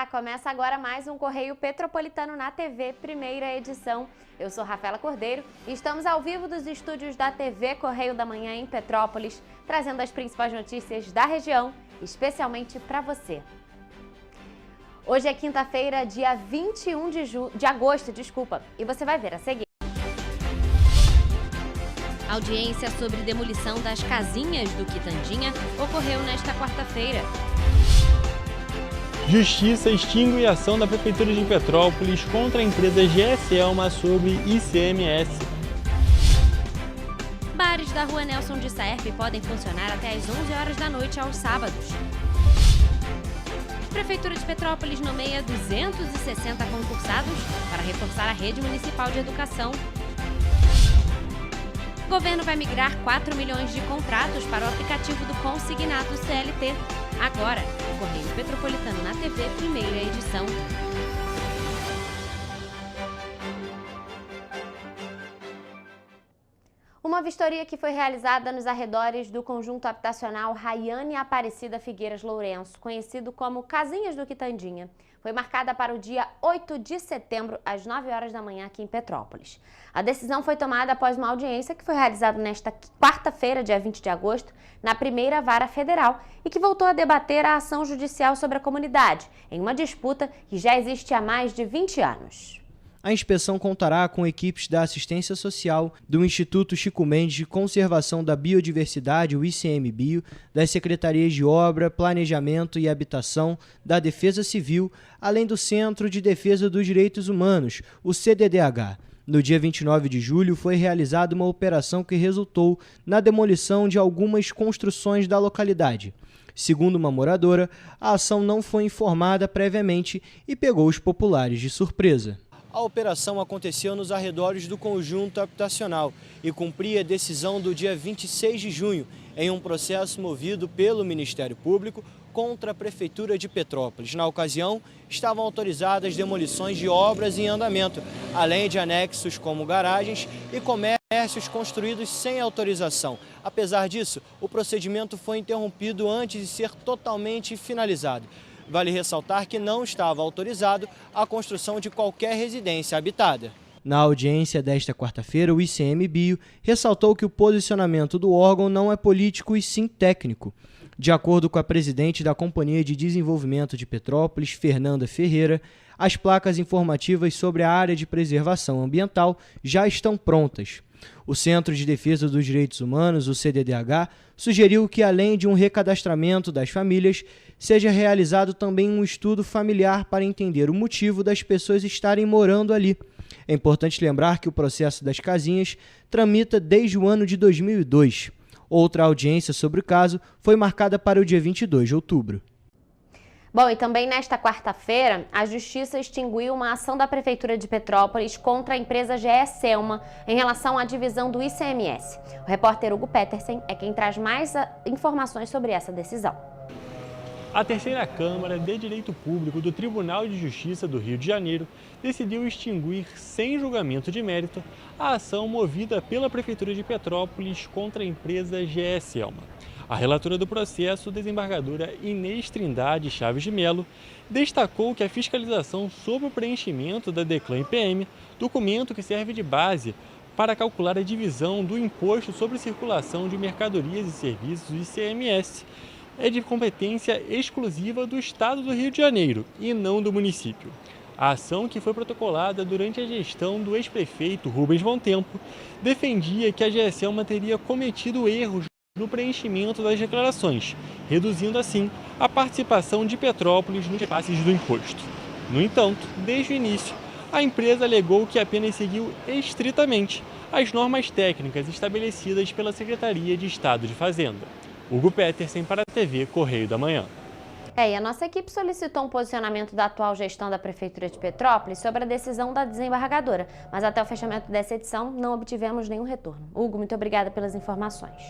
Olá, começa agora mais um Correio Petropolitano na TV, primeira edição. Eu sou Rafaela Cordeiro e estamos ao vivo dos estúdios da TV Correio da Manhã em Petrópolis, trazendo as principais notícias da região, especialmente para você. Hoje é quinta-feira, dia 21 de agosto, e você vai ver a seguir. Audiência sobre demolição das casinhas do Quitandinha ocorreu nesta quarta-feira. Justiça extingue a ação da Prefeitura de Petrópolis contra a empresa GS Elma sobre ICMS. Bares da Rua Nelson de Saerp podem funcionar até às 11 horas da noite aos sábados. Prefeitura de Petrópolis nomeia 260 concursados para reforçar a rede municipal de educação. O governo vai migrar 4 milhões de contratos para o aplicativo do Consignato CLT. Agora, o Correio Petropolitano na TV, primeira edição. Uma vistoria que foi realizada nos arredores do conjunto habitacional Rayane Aparecida Figueiras Lourenço, conhecido como Casinhas do Quitandinha, foi marcada para o dia 8 de setembro, às 9 horas da manhã, aqui em Petrópolis. A decisão foi tomada após uma audiência que foi realizada nesta quarta-feira, dia 20 de agosto, na primeira vara federal e que voltou a debater a ação judicial sobre a comunidade, em uma disputa que já existe há mais de 20 anos. A inspeção contará com equipes da Assistência Social, do Instituto Chico Mendes de Conservação da Biodiversidade, o ICMBio, das Secretarias de Obra, Planejamento e Habitação, da Defesa Civil, além do Centro de Defesa dos Direitos Humanos, o CDDH. No dia 29 de julho, foi realizada uma operação que resultou na demolição de algumas construções da localidade. Segundo uma moradora, a ação não foi informada previamente e pegou os populares de surpresa. A operação aconteceu nos arredores do conjunto habitacional e cumpria a decisão do dia 26 de junho, em um processo movido pelo Ministério Público contra a Prefeitura de Petrópolis. Na ocasião, estavam autorizadas demolições de obras em andamento, além de anexos como garagens e comércios construídos sem autorização. Apesar disso, o procedimento foi interrompido antes de ser totalmente finalizado. Vale ressaltar que não estava autorizado a construção de qualquer residência habitada. Na audiência desta quarta-feira, o ICMBio ressaltou que o posicionamento do órgão não é político e sim técnico. De acordo com a presidente da Companhia de Desenvolvimento de Petrópolis, Fernanda Ferreira, as placas informativas sobre a área de preservação ambiental já estão prontas. O Centro de Defesa dos Direitos Humanos, o CDDH, sugeriu que, além de um recadastramento das famílias, seja realizado também um estudo familiar para entender o motivo das pessoas estarem morando ali. É importante lembrar que o processo das casinhas tramita desde o ano de 2002. Outra audiência sobre o caso foi marcada para o dia 22 de outubro. Bom, e também nesta quarta-feira, a Justiça extinguiu uma ação da Prefeitura de Petrópolis contra a empresa GS Elma em relação à divisão do ICMS. O repórter Hugo Petersen é quem traz mais informações sobre essa decisão. A terceira Câmara de Direito Público do Tribunal de Justiça do Rio de Janeiro decidiu extinguir, sem julgamento de mérito, a ação movida pela Prefeitura de Petrópolis contra a empresa GS Elma. A relatora do processo, desembargadora Inês Trindade Chaves de Melo, destacou que a fiscalização sobre o preenchimento da Declan-IPM, documento que serve de base para calcular a divisão do Imposto sobre Circulação de Mercadorias e Serviços, ICMS, é de competência exclusiva do Estado do Rio de Janeiro e não do município. A ação, que foi protocolada durante a gestão do ex-prefeito Rubens Bom Tempo, defendia que a GS Elma teria cometido erros no preenchimento das declarações, reduzindo assim a participação de Petrópolis nos repasses do imposto. No entanto, desde o início, a empresa alegou que apenas seguiu estritamente as normas técnicas estabelecidas pela Secretaria de Estado de Fazenda. Hugo Petersen para a TV Correio da Manhã. E a nossa equipe solicitou um posicionamento da atual gestão da Prefeitura de Petrópolis sobre a decisão da desembargadora, mas até o fechamento dessa edição não obtivemos nenhum retorno. Hugo, muito obrigada pelas informações.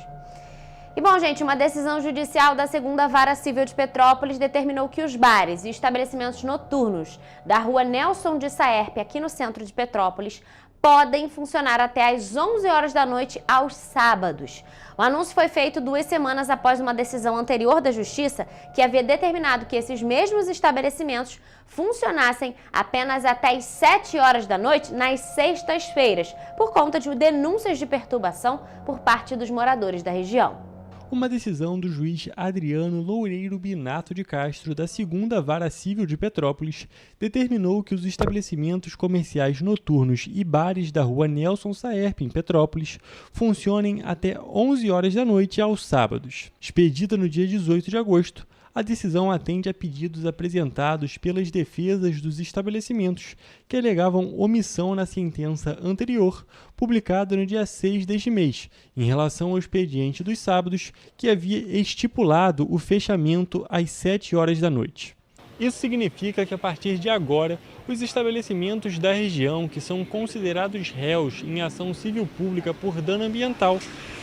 E bom, gente, uma decisão judicial da segunda Vara Civil de Petrópolis determinou que os bares e estabelecimentos noturnos da Rua Nelson de Saerp, aqui no centro de Petrópolis, podem funcionar até às 11 horas da noite aos sábados. O anúncio foi feito 2 semanas após uma decisão anterior da Justiça que havia determinado que esses mesmos estabelecimentos funcionassem apenas até às 7 horas da noite nas sextas-feiras, por conta de denúncias de perturbação por parte dos moradores da região. Uma decisão do juiz Adriano Loureiro Binato de Castro, da 2ª Vara Civil de Petrópolis, determinou que os estabelecimentos comerciais noturnos e bares da rua Nelson Saerp, em Petrópolis, funcionem até 11 horas da noite aos sábados. Expedida no dia 18 de agosto, a decisão atende a pedidos apresentados pelas defesas dos estabelecimentos que alegavam omissão na sentença anterior, publicada no dia 6 deste mês, em relação ao expediente dos sábados, que havia estipulado o fechamento às 7 horas da noite. Isso significa que, a partir de agora, os estabelecimentos da região que são considerados réus em ação civil pública por dano ambiental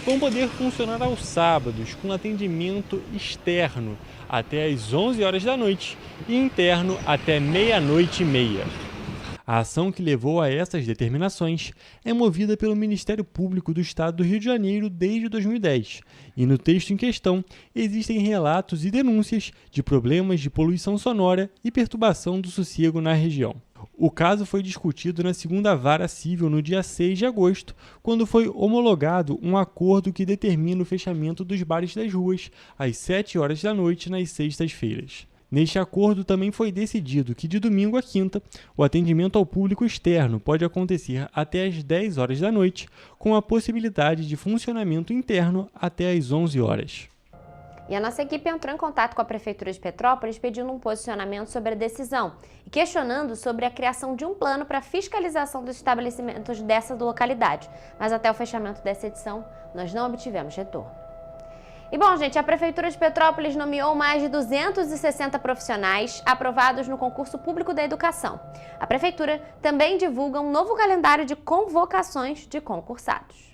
vão poder funcionar aos sábados com atendimento externo até às 11 horas da noite e interno até meia-noite e meia. A ação que levou a essas determinações é movida pelo Ministério Público do Estado do Rio de Janeiro desde 2010, e no texto em questão existem relatos e denúncias de problemas de poluição sonora e perturbação do sossego na região. O caso foi discutido na 2ª Vara Civil no dia 6 de agosto, quando foi homologado um acordo que determina o fechamento dos bares das ruas às 7 horas da noite nas sextas-feiras. Neste acordo também foi decidido que de domingo a quinta, o atendimento ao público externo pode acontecer até às 10 horas da noite, com a possibilidade de funcionamento interno até às 11 horas. E a nossa equipe entrou em contato com a Prefeitura de Petrópolis pedindo um posicionamento sobre a decisão e questionando sobre a criação de um plano para fiscalização dos estabelecimentos dessa localidade. Mas até o fechamento dessa edição, nós não obtivemos retorno. E bom, gente, a Prefeitura de Petrópolis nomeou mais de 260 profissionais aprovados no concurso público da educação. A Prefeitura também divulga um novo calendário de convocações de concursados.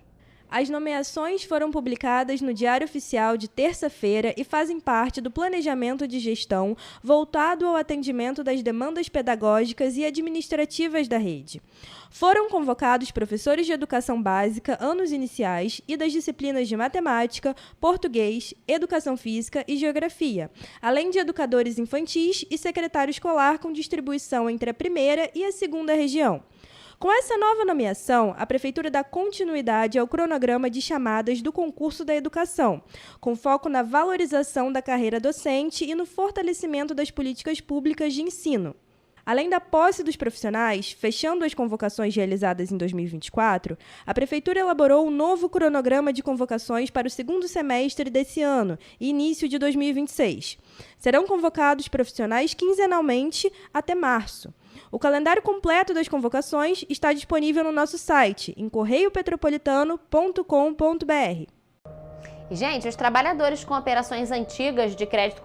As nomeações foram publicadas no Diário Oficial de terça-feira e fazem parte do planejamento de gestão voltado ao atendimento das demandas pedagógicas e administrativas da rede. Foram convocados professores de educação básica, anos iniciais e das disciplinas de matemática, português, educação física e geografia, além de educadores infantis e secretário escolar com distribuição entre a primeira e a segunda região. Com essa nova nomeação, a Prefeitura dá continuidade ao cronograma de chamadas do concurso da educação, com foco na valorização da carreira docente e no fortalecimento das políticas públicas de ensino. Além da posse dos profissionais, fechando as convocações realizadas em 2024, a Prefeitura elaborou um novo cronograma de convocações para o segundo semestre desse ano e início de 2026. Serão convocados profissionais quinzenalmente até março. O calendário completo das convocações está disponível no nosso site, em correiopetropolitano.com.br. E, gente, os trabalhadores com operações antigas de crédito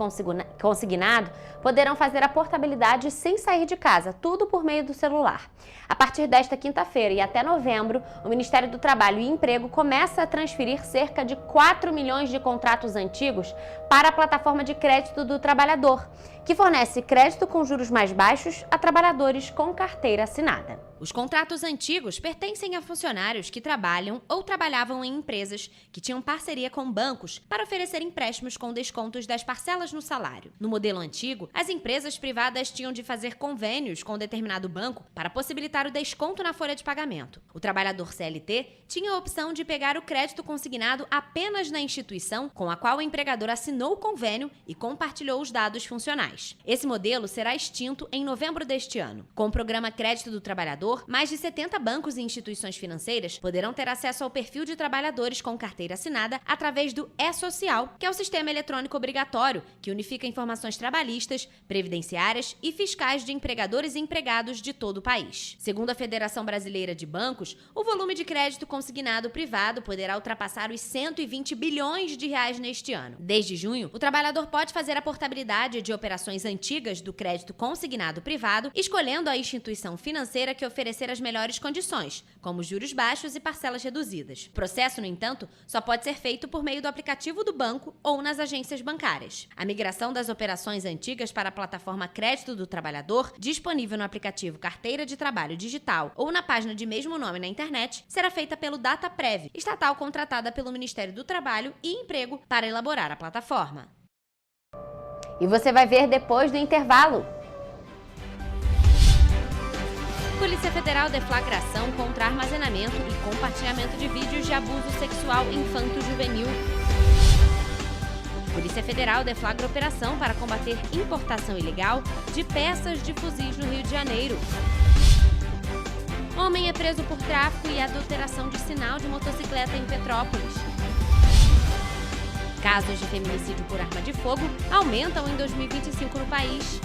consignado poderão fazer a portabilidade sem sair de casa, tudo por meio do celular. A partir desta quinta-feira e até novembro, o Ministério do Trabalho e Emprego começa a transferir cerca de 4 milhões de contratos antigos para a plataforma de crédito do trabalhador, que fornece crédito com juros mais baixos a trabalhadores com carteira assinada. Os contratos antigos pertencem a funcionários que trabalham ou trabalhavam em empresas que tinham parceria com bancos para oferecer empréstimos com descontos das parcelas no salário. No modelo antigo, as empresas privadas tinham de fazer convênios com determinado banco para possibilitar o desconto na folha de pagamento. O trabalhador CLT tinha a opção de pegar o crédito consignado apenas na instituição com a qual o empregador assinou o convênio e compartilhou os dados funcionais. Esse modelo será extinto em novembro deste ano. Com o programa Crédito do Trabalhador, mais de 70 bancos e instituições financeiras poderão ter acesso ao perfil de trabalhadores com carteira assinada através do E-Social, que é o sistema eletrônico obrigatório que unifica informações trabalhistas, previdenciárias e fiscais de empregadores e empregados de todo o país. Segundo a Federação Brasileira de Bancos, o volume de crédito consignado privado poderá ultrapassar os 120 bilhões de reais neste ano. Desde junho, o trabalhador pode fazer a portabilidade de operações antigas do crédito consignado privado, escolhendo a instituição financeira que oferece oferecer as melhores condições, como juros baixos e parcelas reduzidas. O processo, no entanto, só pode ser feito por meio do aplicativo do banco ou nas agências bancárias. A migração das operações antigas para a plataforma Crédito do Trabalhador, disponível no aplicativo Carteira de Trabalho Digital ou na página de mesmo nome na internet, será feita pelo Dataprev, estatal contratada pelo Ministério do Trabalho e Emprego para elaborar a plataforma. E você vai ver depois do intervalo. Polícia Federal deflagra ação contra armazenamento e compartilhamento de vídeos de abuso sexual infanto-juvenil. Polícia Federal deflagra operação para combater importação ilegal de peças de fuzis no Rio de Janeiro. Homem é preso por tráfico e adulteração de sinal de motocicleta em Petrópolis. Casos de feminicídio por arma de fogo aumentam em 2025 no país.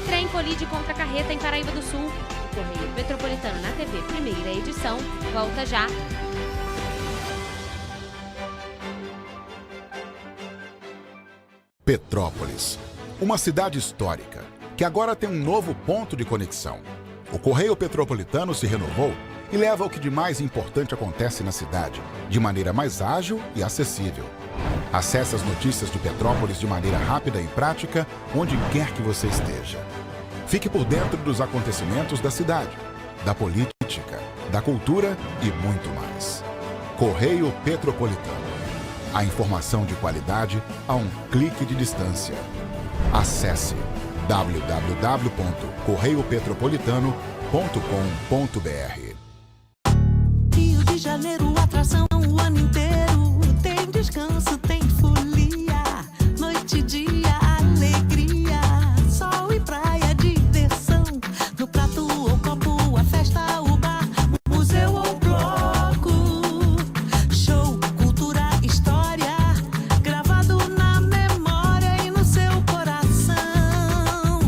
Trem colide contra carreta em Paraíba do Sul. O Correio Petropolitano na TV, primeira edição, volta já. Petrópolis, uma cidade histórica, que agora tem um novo ponto de conexão. O Correio Petropolitano se renovou e leva o que de mais importante acontece na cidade, de maneira mais ágil e acessível. Acesse as notícias de Petrópolis de maneira rápida e prática, onde quer que você esteja. Fique por dentro dos acontecimentos da cidade, da política, da cultura e muito mais. Correio Petropolitano. A informação de qualidade a um clique de distância. Acesse www.correiopetropolitano.com.br. Rio de Janeiro, atração o ano inteiro. Tem descanso, tem folia, noite e dia, alegria, sol e praia, diversão. No prato ou copo, a festa, o bar, o museu ou bloco. Show, cultura, história, gravado na memória e no seu coração.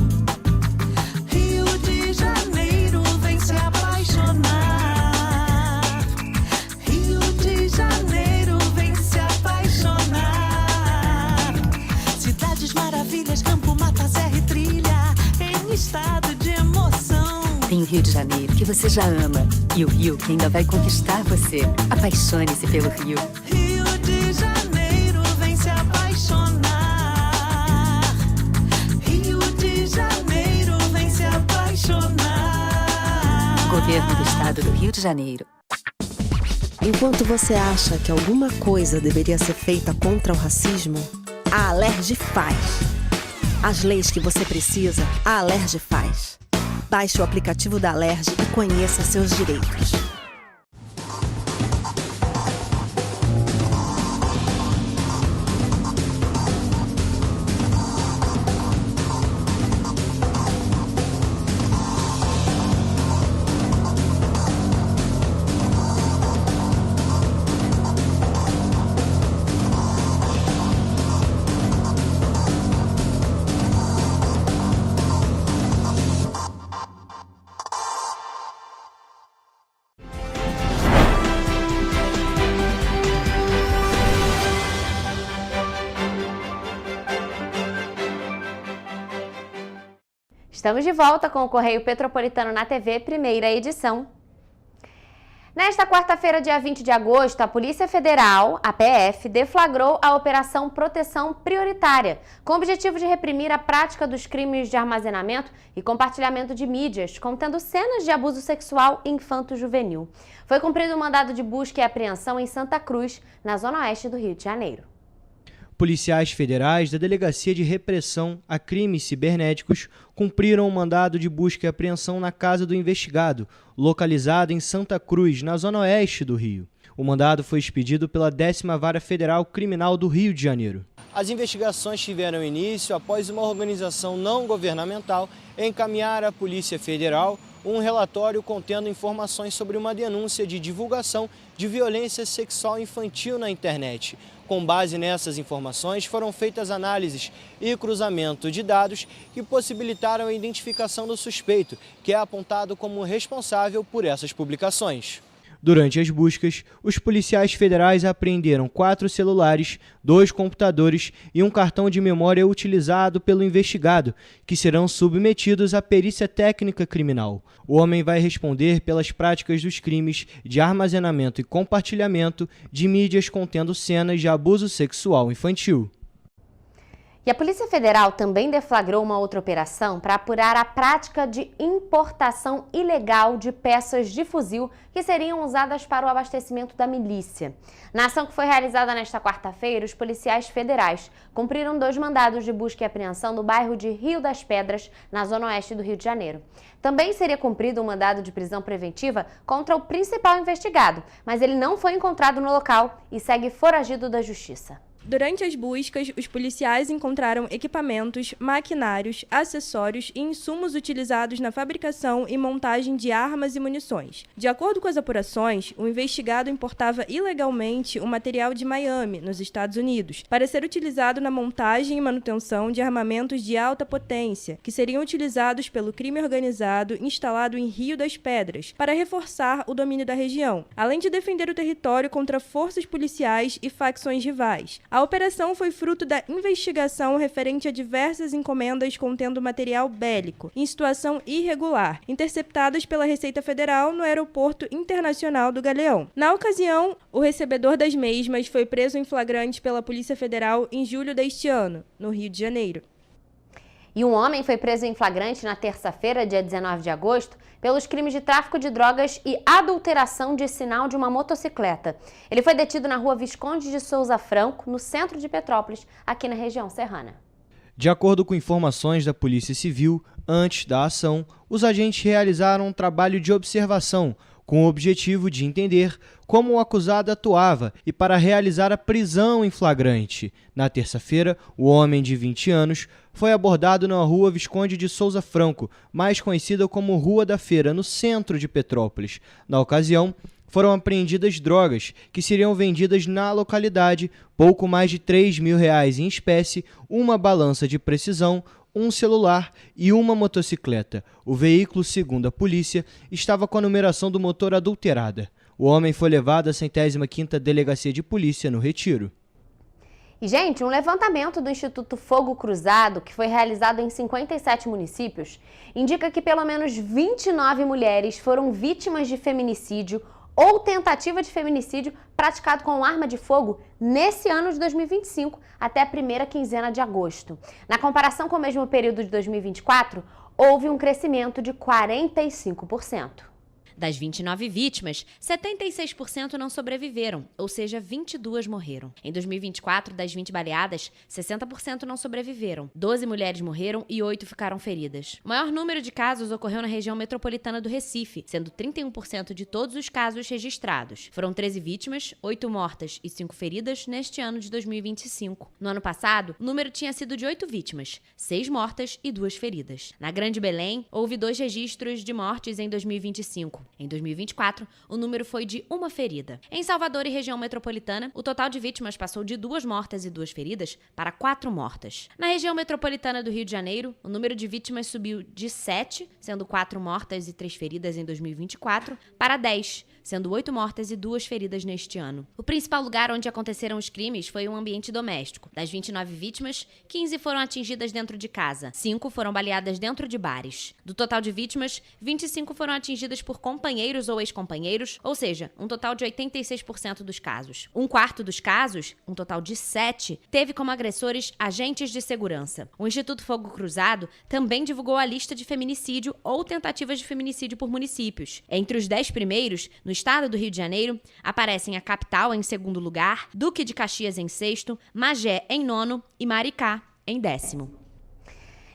Rio de Janeiro, vem se apaixonar. Rio de Janeiro, vem se apaixonar. Cidades maravilhas, campo, mata, serra e trilha, em estado de emoção. Tem o Rio de Janeiro, que você já ama, e o Rio que ainda vai conquistar você. Apaixone-se pelo Rio. Rio de Janeiro, vem se apaixonar. Rio de Janeiro, vem se apaixonar. Governo do Estado do Rio de Janeiro. Enquanto você acha que alguma coisa deveria ser feita contra o racismo, a Alerj faz. As leis que você precisa, a Alerj faz. Baixe o aplicativo da Alerj e conheça seus direitos. Estamos de volta com o Correio Petropolitano na TV, primeira edição. Nesta quarta-feira, dia 20 de agosto, a Polícia Federal, a PF, deflagrou a Operação Proteção Prioritária, com o objetivo de reprimir a prática dos crimes de armazenamento e compartilhamento de mídias, contendo cenas de abuso sexual infanto-juvenil. Foi cumprido um mandado de busca e apreensão em Santa Cruz, na zona oeste do Rio de Janeiro. Policiais federais da Delegacia de Repressão a Crimes Cibernéticos cumpriram um mandado de busca e apreensão na casa do investigado, localizada em Santa Cruz, na zona oeste do Rio. O mandado foi expedido pela 10ª Vara Federal Criminal do Rio de Janeiro. As investigações tiveram início após uma organização não governamental encaminhar à Polícia Federal um relatório contendo informações sobre uma denúncia de divulgação de violência sexual infantil na internet. Com base nessas informações, foram feitas análises e cruzamento de dados que possibilitaram a identificação do suspeito, que é apontado como responsável por essas publicações. Durante as buscas, os policiais federais apreenderam 4 celulares, 2 computadores e um cartão de memória utilizado pelo investigado, que serão submetidos à perícia técnica criminal. O homem vai responder pelas práticas dos crimes de armazenamento e compartilhamento de mídias contendo cenas de abuso sexual infantil. E a Polícia Federal também deflagrou uma outra operação para apurar a prática de importação ilegal de peças de fuzil que seriam usadas para o abastecimento da milícia. Na ação que foi realizada nesta quarta-feira, os policiais federais cumpriram 2 mandados de busca e apreensão no bairro de Rio das Pedras, na zona oeste do Rio de Janeiro. Também seria cumprido um mandado de prisão preventiva contra o principal investigado, mas ele não foi encontrado no local e segue foragido da Justiça. Durante as buscas, os policiais encontraram equipamentos, maquinários, acessórios e insumos utilizados na fabricação e montagem de armas e munições. De acordo com as apurações, o investigado importava ilegalmente o material de Miami, nos Estados Unidos, para ser utilizado na montagem e manutenção de armamentos de alta potência, que seriam utilizados pelo crime organizado instalado em Rio das Pedras, para reforçar o domínio da região, além de defender o território contra forças policiais e facções rivais. A operação foi fruto da investigação referente a diversas encomendas contendo material bélico, em situação irregular, interceptadas pela Receita Federal no Aeroporto Internacional do Galeão. Na ocasião, o recebedor das mesmas foi preso em flagrante pela Polícia Federal em julho deste ano, no Rio de Janeiro. E um homem foi preso em flagrante na terça-feira, dia 19 de agosto, pelos crimes de tráfico de drogas e adulteração de sinal de uma motocicleta. Ele foi detido na rua Visconde de Souza Franco, no centro de Petrópolis, aqui na região serrana. De acordo com informações da Polícia Civil, antes da ação, os agentes realizaram um trabalho de observação, com o objetivo de entender como o acusado atuava e para realizar a prisão em flagrante. Na terça-feira, o homem de 20 anos foi abordado na rua Visconde de Souza Franco, mais conhecida como Rua da Feira, no centro de Petrópolis. Na ocasião, foram apreendidas drogas que seriam vendidas na localidade, pouco mais de R$3 mil em espécie, uma balança de precisão, um celular e uma motocicleta. O veículo, segundo a polícia, estava com a numeração do motor adulterada. O homem foi levado à 105ª Delegacia de Polícia no Retiro. E, gente, um levantamento do Instituto Fogo Cruzado, que foi realizado em 57 municípios, indica que pelo menos 29 mulheres foram vítimas de feminicídio ou tentativa de feminicídio praticado com arma de fogo nesse ano de 2025, até a primeira quinzena de agosto. Na comparação com o mesmo período de 2024, houve um crescimento de 45%. Das 29 vítimas, 76% não sobreviveram, ou seja, 22 morreram. Em 2024, das 20 baleadas, 60% não sobreviveram. 12 mulheres morreram e 8 ficaram feridas. O maior número de casos ocorreu na região metropolitana do Recife, sendo 31% de todos os casos registrados. Foram 13 vítimas, 8 mortas e 5 feridas neste ano de 2025. No ano passado, o número tinha sido de 8 vítimas, 6 mortas e 2 feridas. Na Grande Belém, houve 2 registros de mortes em 2025. Em 2024, o número foi de 1 ferida. Em Salvador e região metropolitana, o total de vítimas passou de 2 mortas e 2 feridas para 4 mortas. Na região metropolitana do Rio de Janeiro, o número de vítimas subiu de 7, sendo 4 mortas e 3 feridas em 2024, para 10, sendo 8 mortas e 2 feridas neste ano. O principal lugar onde aconteceram os crimes foi um ambiente doméstico. Das 29 vítimas, 15 foram atingidas dentro de casa, 5 foram baleadas dentro de bares. Do total de vítimas, 25 foram atingidas por companheiros ou ex-companheiros, ou seja, um total de 86% dos casos. 1/4 dos casos, um total de 7, teve como agressores agentes de segurança. O Instituto Fogo Cruzado também divulgou a lista de feminicídio ou tentativas de feminicídio por municípios. Entre os 10 primeiros, no estado do Rio de Janeiro, aparecem a capital em segundo lugar, Duque de Caxias em sexto, Magé em nono e Maricá em 10º.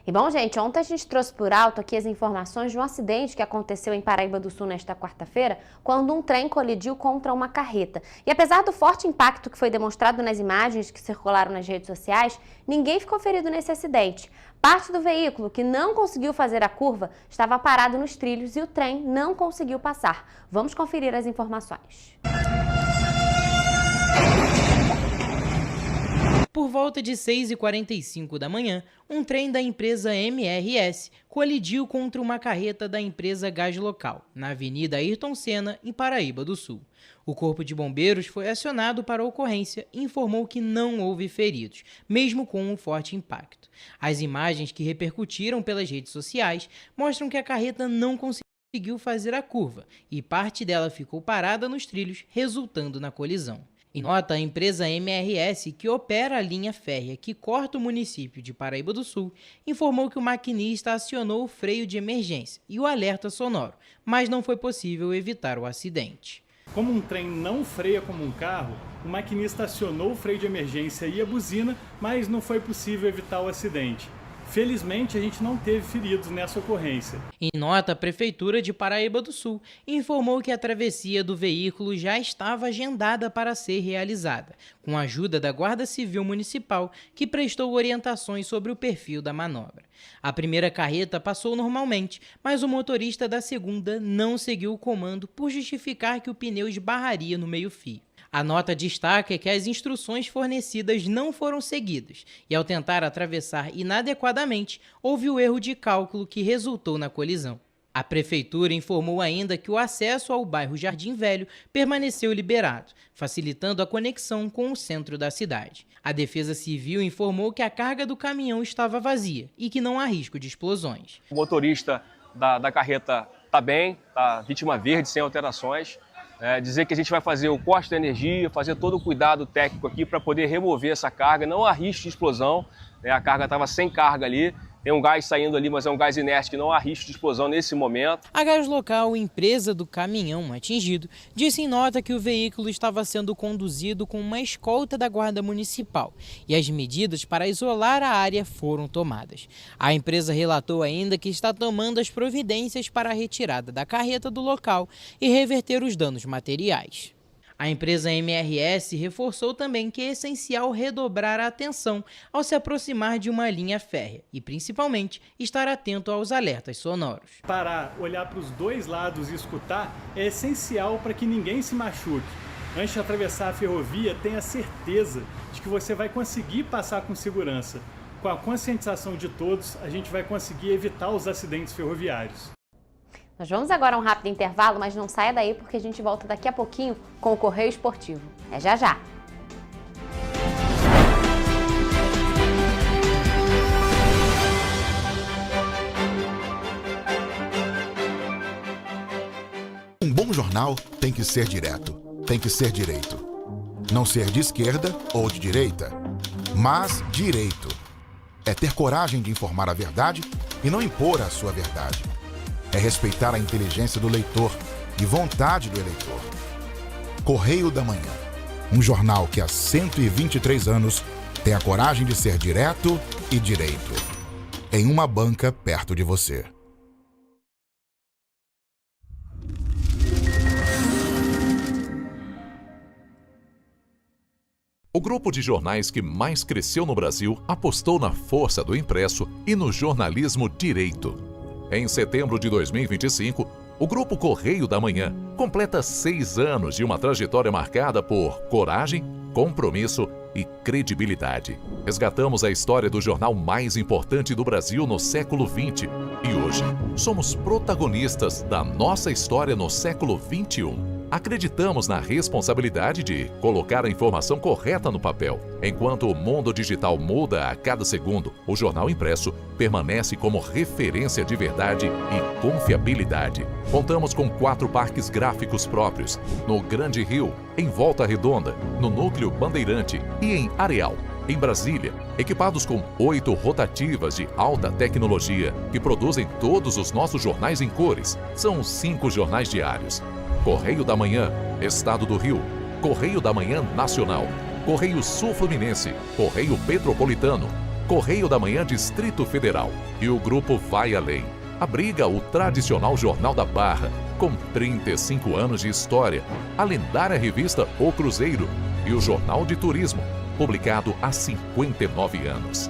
E bom, gente, ontem a gente trouxe por alto aqui as informações de um acidente que aconteceu em Paraíba do Sul nesta quarta-feira, quando um trem colidiu contra uma carreta. E apesar do forte impacto que foi demonstrado nas imagens que circularam nas redes sociais, ninguém ficou ferido nesse acidente. Parte do veículo, que não conseguiu fazer a curva, estava parado nos trilhos e o trem não conseguiu passar. Vamos conferir as informações. Por volta de 6h45 da manhã, um trem da empresa MRS colidiu contra uma carreta da empresa Gás Local, na Avenida Ayrton Senna, em Paraíba do Sul. O Corpo de Bombeiros foi acionado para a ocorrência e informou que não houve feridos, mesmo com um forte impacto. As imagens que repercutiram pelas redes sociais mostram que a carreta não conseguiu fazer a curva e parte dela ficou parada nos trilhos, resultando na colisão. Em nota, a empresa MRS, que opera a linha férrea que corta o município de Paraíba do Sul, informou que o maquinista acionou o freio de emergência e o alerta sonoro, mas não foi possível evitar o acidente. Como um trem não freia como um carro, o maquinista acionou o freio de emergência e a buzina, mas não foi possível evitar o acidente. Felizmente, a gente não teve feridos nessa ocorrência. Em nota, a Prefeitura de Paraíba do Sul informou que a travessia do veículo já estava agendada para ser realizada, com a ajuda da Guarda Civil Municipal, que prestou orientações sobre o perfil da manobra. A primeira carreta passou normalmente, mas o motorista da segunda não seguiu o comando por justificar que o pneu esbarraria no meio-fio. A nota destaca que as instruções fornecidas não foram seguidas e, ao tentar atravessar inadequadamente, houve o erro de cálculo que resultou na colisão. A Prefeitura informou ainda que o acesso ao bairro Jardim Velho permaneceu liberado, facilitando a conexão com o centro da cidade. A Defesa Civil informou que a carga do caminhão estava vazia e que não há risco de explosões. O motorista da carreta está bem, está vítima verde, sem alterações. Dizer que a gente vai fazer o corte da energia, fazer todo o cuidado técnico aqui para poder remover essa carga, não há risco de explosão, a carga estava sem carga ali, tem um gás saindo ali, mas é um gás inerte que não há risco de explosão nesse momento. A Gás Local, empresa do caminhão atingido, disse em nota que o veículo estava sendo conduzido com uma escolta da Guarda Municipal e as medidas para isolar a área foram tomadas. A empresa relatou ainda que está tomando as providências para a retirada da carreta do local e reverter os danos materiais. A empresa MRS reforçou também que é essencial redobrar a atenção ao se aproximar de uma linha férrea e, principalmente, estar atento aos alertas sonoros. Parar, olhar para os dois lados e escutar é essencial para que ninguém se machuque. Antes de atravessar a ferrovia, tenha certeza de que você vai conseguir passar com segurança. Com a conscientização de todos, a gente vai conseguir evitar os acidentes ferroviários. Nós vamos agora a um rápido intervalo, mas não saia daí porque a gente volta daqui a pouquinho com o Correio Esportivo. É já já! Um bom jornal tem que ser direto, tem que ser direito. Não ser de esquerda ou de direita, mas direito. É ter coragem de informar a verdade e não impor a sua verdade. É respeitar a inteligência do leitor e vontade do eleitor. Correio da Manhã, um jornal que há 123 anos tem a coragem de ser direto e direito. Em uma banca perto de você. O grupo de jornais que mais cresceu no Brasil apostou na força do impresso e no jornalismo direito. Em setembro de 2025, o Grupo Correio da Manhã completa 6 anos de uma trajetória marcada por coragem, compromisso e credibilidade. Resgatamos a história do jornal mais importante do Brasil no século XX e hoje somos protagonistas da nossa história no século XXI. Acreditamos na responsabilidade de colocar a informação correta no papel. Enquanto o mundo digital muda a cada segundo, o jornal impresso permanece como referência de verdade e confiabilidade. Contamos com 4 parques gráficos próprios, no Grande Rio, em Volta Redonda, no Núcleo Bandeirante e em Areal, em Brasília, equipados com 8 rotativas de alta tecnologia que produzem todos os nossos jornais em cores. São 5 jornais diários. Correio da Manhã, Estado do Rio, Correio da Manhã Nacional, Correio Sul Fluminense, Correio Petropolitano, Correio da Manhã Distrito Federal e o Grupo Vai Além. Abriga o tradicional Jornal da Barra, com 35 anos de história, a lendária revista O Cruzeiro e o Jornal de Turismo, publicado há 59 anos.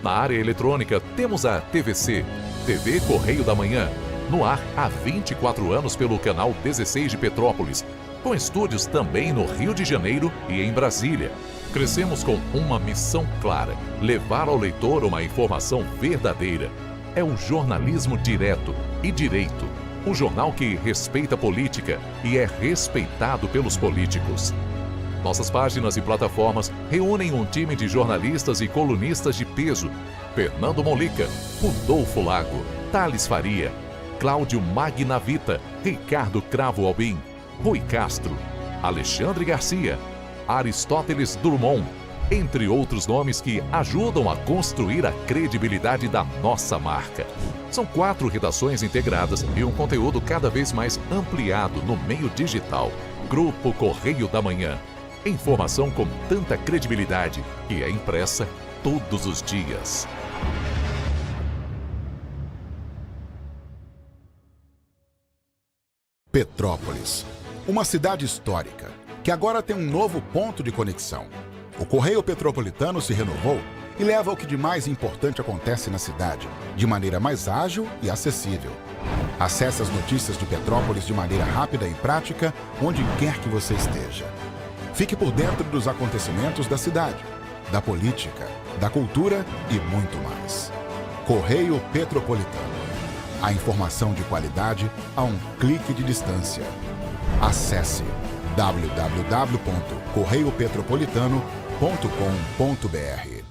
Na área eletrônica temos a TVC, TV Correio da Manhã, no ar há 24 anos pelo canal 16 de Petrópolis, com estúdios também no Rio de Janeiro e em Brasília. Crescemos com uma missão clara: levar ao leitor uma informação verdadeira. É o jornalismo direto e direito. Um jornal que respeita a política e é respeitado pelos políticos. Nossas páginas e plataformas reúnem um time de jornalistas e colunistas de peso: Fernando Molica, Rodolfo Lago, Thales Faria, Cláudio Magnavita, Ricardo Cravo Albim, Rui Castro, Alexandre Garcia, Aristóteles Drummond, entre outros nomes que ajudam a construir a credibilidade da nossa marca. São 4 redações integradas e um conteúdo cada vez mais ampliado no meio digital. Grupo Correio da Manhã. Informação com tanta credibilidade que é impressa todos os dias. Petrópolis, uma cidade histórica, que agora tem um novo ponto de conexão. O Correio Petropolitano se renovou e leva o que de mais importante acontece na cidade, de maneira mais ágil e acessível. Acesse as notícias de Petrópolis de maneira rápida e prática, onde quer que você esteja. Fique por dentro dos acontecimentos da cidade, da política, da cultura e muito mais. Correio Petropolitano. A informação de qualidade a um clique de distância. Acesse www.correiopetropolitano.com.br.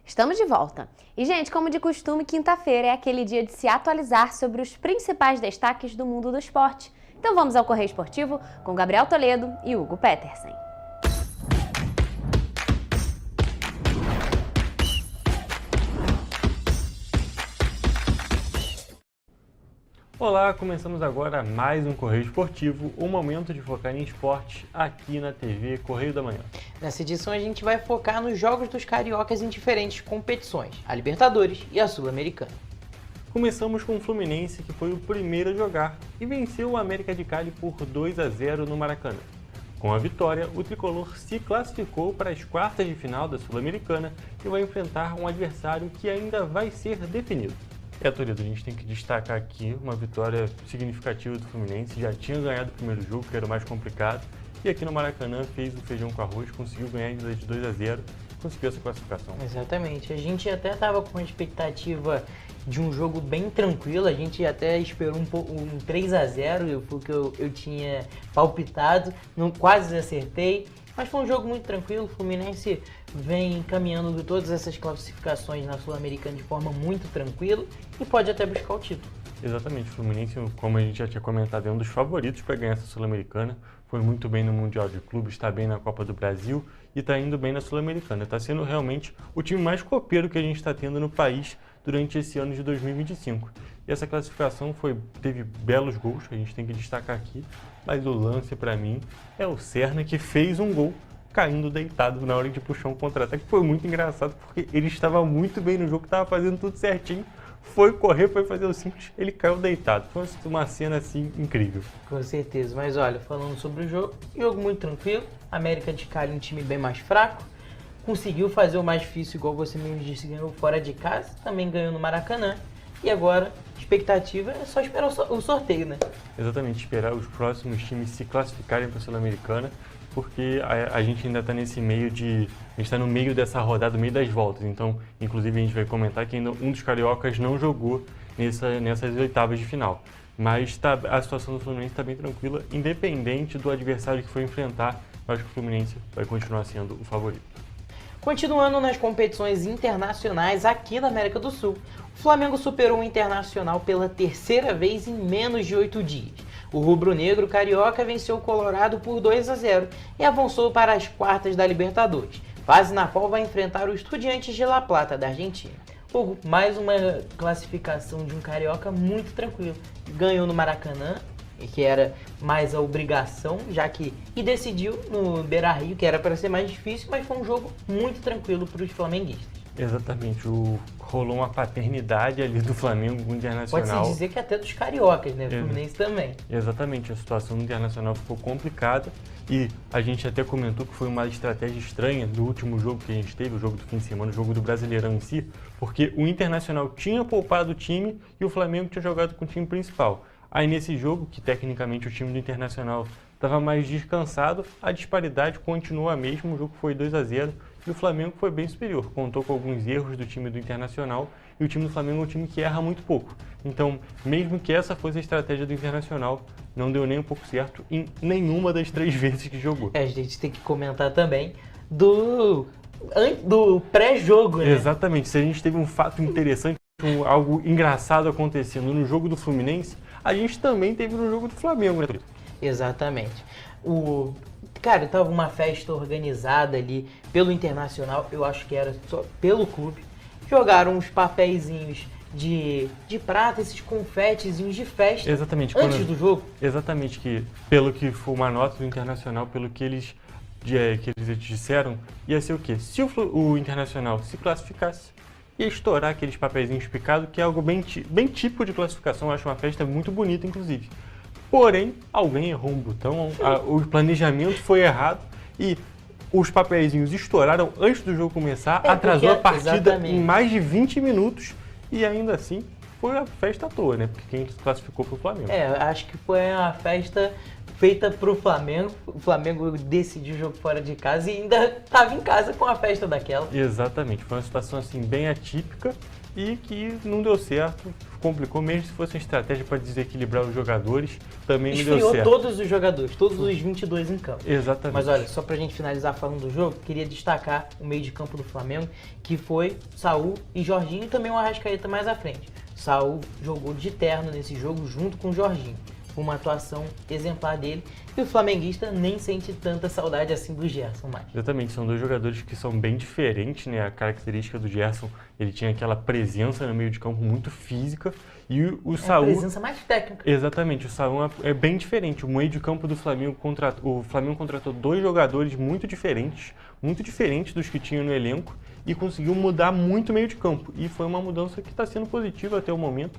Estamos de volta. E, gente, como de costume, quinta-feira é aquele dia de se atualizar sobre os principais destaques do mundo do esporte. Então vamos ao Correio Esportivo com Gabriel Toledo e Hugo Petersen. Olá, começamos agora mais um Correio Esportivo, um momento de focar em esporte aqui na TV Correio da Manhã. Nessa edição a gente vai focar nos jogos dos cariocas em diferentes competições, a Libertadores e a Sul-Americana. Começamos com o Fluminense, que foi o primeiro a jogar e venceu o América de Cali por 2-0 no Maracanã. Com a vitória, o tricolor se classificou para as quartas de final da Sul-Americana e vai enfrentar um adversário que ainda vai ser definido. Toledo, a gente tem que destacar aqui uma vitória significativa do Fluminense. Já tinha ganhado o primeiro jogo, que era o mais complicado, e aqui no Maracanã fez o feijão com arroz, conseguiu ganhar de 2-0, conseguiu essa classificação. Exatamente, a gente até estava com uma expectativa de um jogo bem tranquilo, a gente até esperou um 3-0, foi o que eu tinha palpitado, quase acertei. Mas foi um jogo muito tranquilo, o Fluminense vem caminhando todas essas classificações na Sul-Americana de forma muito tranquila e pode até buscar o título. Exatamente, o Fluminense, como a gente já tinha comentado, é um dos favoritos para ganhar essa Sul-Americana. Foi muito bem no Mundial de Clubes, está bem na Copa do Brasil e está indo bem na Sul-Americana. Está sendo realmente o time mais copeiro que a gente está tendo no país durante esse ano de 2025. E essa classificação teve belos gols, a gente tem que destacar aqui, mas o lance para mim é o Serna, que fez um gol caindo deitado na hora de puxar um contra-ataque. Foi muito engraçado porque ele estava muito bem no jogo, estava fazendo tudo certinho, foi correr, foi fazer o simples, ele caiu deitado. Foi uma cena assim incrível. Com certeza, mas olha, falando sobre o jogo muito tranquilo, América de Cali um time bem mais fraco, conseguiu fazer o mais difícil, igual você mesmo disse, ganhou fora de casa, também ganhou no Maracanã. E agora, a expectativa é só esperar o sorteio, né? Exatamente, esperar os próximos times se classificarem para a Sul-Americana, porque a gente ainda está nesse meio a gente está no meio dessa rodada, no meio das voltas. Então, inclusive, a gente vai comentar que ainda um dos cariocas não jogou nessas oitavas de final. Mas a situação do Fluminense está bem tranquila, independente do adversário que for enfrentar. Eu acho que o Fluminense vai continuar sendo o favorito. Continuando nas competições internacionais aqui da América do Sul, o Flamengo superou o Internacional pela terceira vez em menos de 8 dias. O rubro-negro carioca venceu o Colorado por 2-0 e avançou para as quartas da Libertadores, fase na qual vai enfrentar o Estudiantes de La Plata da Argentina. Mais uma classificação de um carioca muito tranquilo. Ganhou no Maracanã, que era mais a obrigação, e decidiu no Beira-Rio, que era para ser mais difícil, mas foi um jogo muito tranquilo para os flamenguistas. Exatamente, rolou uma paternidade ali do Flamengo com o Internacional. Pode-se dizer que até dos cariocas, né? Do Fluminense também. Exatamente, a situação do Internacional ficou complicada e a gente até comentou que foi uma estratégia estranha do último jogo que a gente teve, o jogo do fim de semana, o jogo do Brasileirão em si, porque o Internacional tinha poupado o time e o Flamengo tinha jogado com o time principal. Aí nesse jogo, que tecnicamente o time do Internacional estava mais descansado, a disparidade continuou a mesma, o jogo foi 2-0 e o Flamengo foi bem superior, contou com alguns erros do time do Internacional e o time do Flamengo é um time que erra muito pouco. Então, mesmo que essa fosse a estratégia do Internacional, não deu nem um pouco certo em nenhuma das 3 vezes que jogou. A gente tem que comentar também do pré-jogo, né? Exatamente, se a gente teve um fato interessante, algo engraçado acontecendo no jogo do Fluminense, a gente também teve no jogo do Flamengo, né? Exatamente. Cara, tava uma festa organizada ali pelo Internacional, eu acho que era só pelo clube. Jogaram uns papeizinhos de prata, esses confetezinhos de festa. Exatamente. Antes do jogo. Exatamente, que pelo que foi uma nota do Internacional, pelo que eles disseram, ia ser o quê? Se o Internacional se classificasse, ia estourar aqueles papeizinhos picados, que é algo bem típico de classificação, eu acho uma festa muito bonita, inclusive. Porém, alguém errou um botão, o planejamento foi errado e os papeizinhos estouraram antes do jogo começar, atrasou a partida em mais de 20 minutos e ainda assim foi a festa à toa, né? Porque quem se classificou foi o Flamengo. Acho que foi uma festa feita pro Flamengo. O Flamengo decidiu o jogo fora de casa e ainda estava em casa com a festa daquela. Exatamente, foi uma situação assim bem atípica e que não deu certo, complicou, mesmo se fosse uma estratégia para desequilibrar os jogadores, também não deu certo. Esfriou todos os jogadores, todos os 22 em campo. Exatamente. Mas olha, só pra gente finalizar falando do jogo, queria destacar o meio de campo do Flamengo, que foi Saul e Jorginho, e também o Arrascaeta mais à frente. Saul jogou de terno nesse jogo junto com o Jorginho. Uma atuação exemplar dele, e o flamenguista nem sente tanta saudade assim do Gerson mais. Exatamente, são dois jogadores que são bem diferentes, né? A característica do Gerson, ele tinha aquela presença no meio de campo muito física, e o Saul... presença mais técnica. Exatamente, o Saul é bem diferente. O meio de campo do Flamengo o Flamengo contratou 2 jogadores muito diferentes dos que tinha no elenco, e conseguiu mudar muito o meio de campo. E foi uma mudança que está sendo positiva até o momento.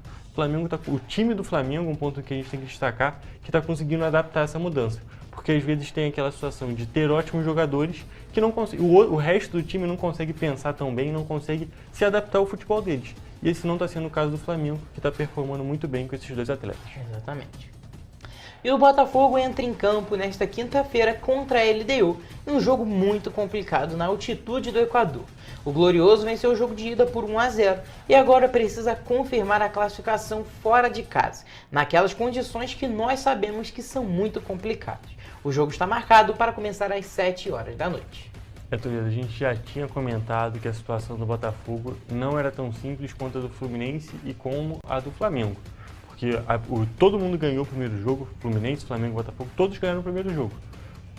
O time do Flamengo, um ponto que a gente tem que destacar, que está conseguindo adaptar essa mudança. Porque às vezes tem aquela situação de ter ótimos jogadores que não o resto do time não consegue pensar tão bem, não consegue se adaptar ao futebol deles. E esse não está sendo o caso do Flamengo, que está performando muito bem com esses 2 atletas. Exatamente. E o Botafogo entra em campo nesta quinta-feira contra a LDU, em um jogo muito complicado na altitude do Equador. O Glorioso venceu o jogo de ida por 1-0 e agora precisa confirmar a classificação fora de casa, naquelas condições que nós sabemos que são muito complicadas. O jogo está marcado para começar às 7 horas da noite. A gente já tinha comentado que a situação do Botafogo não era tão simples quanto a do Fluminense e como a do Flamengo. Porque todo mundo ganhou o primeiro jogo, Fluminense, Flamengo, Botafogo, todos ganharam o primeiro jogo.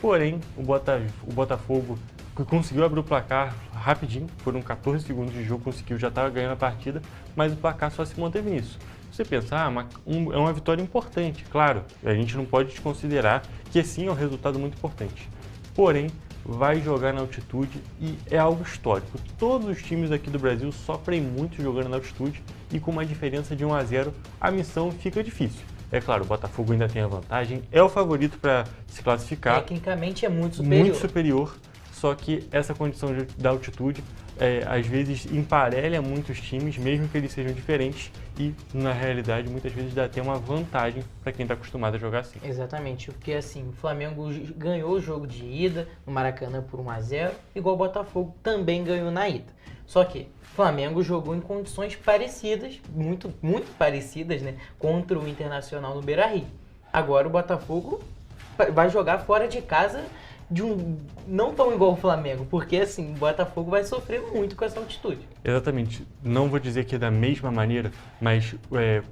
Porém, o Botafogo conseguiu abrir o placar rapidinho, foram 14 segundos de jogo, já estava ganhando a partida, mas o placar só se manteve nisso. Você pensa, é uma vitória importante, claro, a gente não pode desconsiderar que sim é um resultado muito importante. Porém, vai jogar na altitude e é algo histórico. Todos os times aqui do Brasil sofrem muito jogando na altitude e com uma diferença de 1-0 a missão fica difícil. É claro, o Botafogo ainda tem a vantagem, é o favorito para se classificar. Tecnicamente é muito superior. Muito superior, só que essa condição da altitude às vezes emparelha muitos times, mesmo que eles sejam diferentes, e na realidade muitas vezes dá até uma vantagem para quem está acostumado a jogar assim. Exatamente, porque assim, o Flamengo ganhou o jogo de ida no Maracanã por 1-0, igual o Botafogo também ganhou na ida. Só que o Flamengo jogou em condições parecidas, muito parecidas, né, contra o Internacional no Beira-Rio. Agora o Botafogo vai jogar fora de casa não tão igual o Flamengo, porque assim, o Botafogo vai sofrer muito com essa altitude. Exatamente, não vou dizer que é da mesma maneira, mas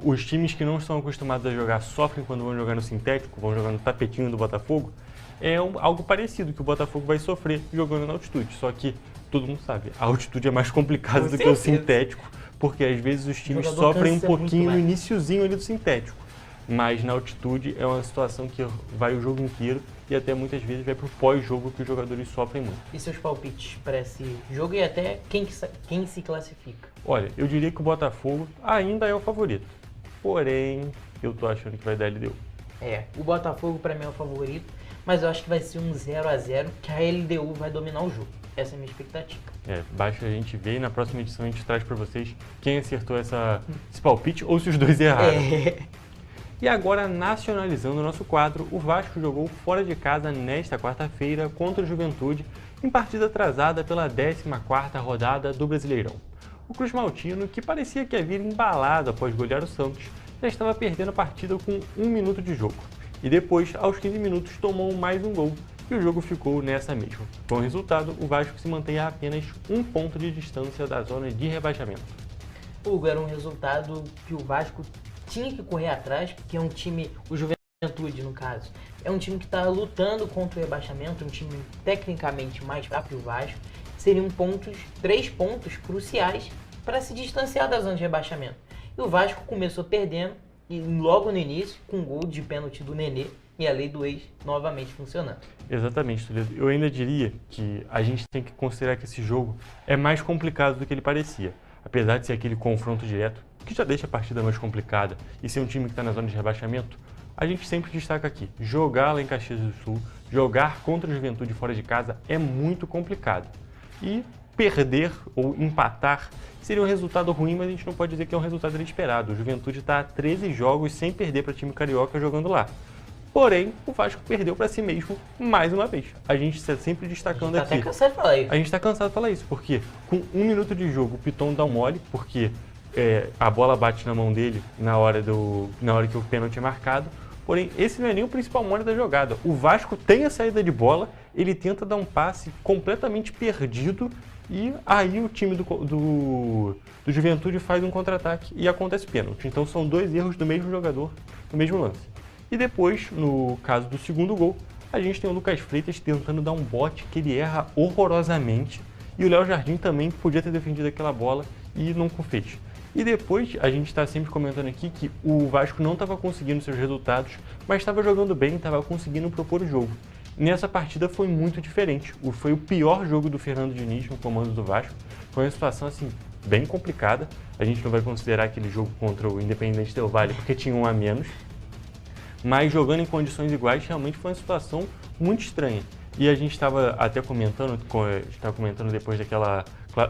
os times que não estão acostumados a jogar sofrem quando vão jogar no sintético, vão jogar no tapetinho do Botafogo, é algo parecido que o Botafogo vai sofrer jogando na altitude, só que todo mundo sabe, a altitude é mais complicada do que o sintético, porque às vezes os times sofrem um pouquinho no iniciozinho ali do sintético. mas na altitude é uma situação que vai o jogo inteiro e até muitas vezes vai para o pós-jogo que os jogadores sofrem muito. E seus palpites para esse jogo e até quem se classifica? Olha, eu diria que o Botafogo ainda é o favorito, porém eu tô achando que vai dar LDU. O Botafogo para mim é o favorito, mas eu acho que vai ser um 0-0 que a LDU vai dominar o jogo. Essa é a minha expectativa. Basta a gente ver e na próxima edição a gente traz para vocês quem acertou esse palpite ou se os dois erraram. E agora, nacionalizando o nosso quadro, o Vasco jogou fora de casa nesta quarta-feira contra o Juventude, em partida atrasada pela 14ª rodada do Brasileirão. O Cruz Maltino, que parecia que havia embalado após golear o Santos, já estava perdendo a partida com 1 minuto de jogo. E depois, aos 15 minutos, tomou mais um gol e o jogo ficou nessa mesma. Com o resultado, o Vasco se mantém a apenas 1 ponto de distância da zona de rebaixamento. Hugo, era um resultado que o Vasco tinha que correr atrás, porque é um time, o Juventude no caso, é um time que está lutando contra o rebaixamento, um time tecnicamente mais fraco que o Vasco. Seriam 3 pontos cruciais para se distanciar da zona de rebaixamento. E o Vasco começou perdendo, e logo no início, com um gol de pênalti do Nenê, e a lei do ex novamente funcionando. Exatamente, Toledo. Eu ainda diria que a gente tem que considerar que esse jogo é mais complicado do que ele parecia. Apesar de ser aquele confronto direto, que já deixa a partida mais complicada, e ser um time que está na zona de rebaixamento, a gente sempre destaca aqui, jogar lá em Caxias do Sul, jogar contra a Juventude fora de casa é muito complicado. E perder ou empatar seria um resultado ruim, mas a gente não pode dizer que é um resultado inesperado. O Juventude está a 13 jogos sem perder para time carioca jogando lá. Porém, o Vasco perdeu para si mesmo mais uma vez. A gente está sempre destacando aqui. A gente está até cansado de falar isso. A gente está cansado de falar isso, porque com 1 minuto de jogo o Piton dá um mole, porque a bola bate na mão dele na hora que o pênalti é marcado. Porém, esse não é nem o principal mole da jogada. O Vasco tem a saída de bola, ele tenta dar um passe completamente perdido e aí o time do Juventude faz um contra-ataque e acontece pênalti. Então são 2 erros do mesmo jogador no mesmo lance. E depois, no caso do segundo gol, a gente tem o Lucas Freitas tentando dar um bote que ele erra horrorosamente. E o Léo Jardim também podia ter defendido aquela bola e não fez. E depois, a gente está sempre comentando aqui que o Vasco não estava conseguindo seus resultados, mas estava jogando bem, estava conseguindo propor o jogo. Nessa partida foi muito diferente. Foi o pior jogo do Fernando Diniz no comando do Vasco. Foi uma situação assim bem complicada. A gente não vai considerar aquele jogo contra o Independente Del Valle porque tinha 1 a menos. Mas jogando em condições iguais, realmente foi uma situação muito estranha. E a gente estava até comentando depois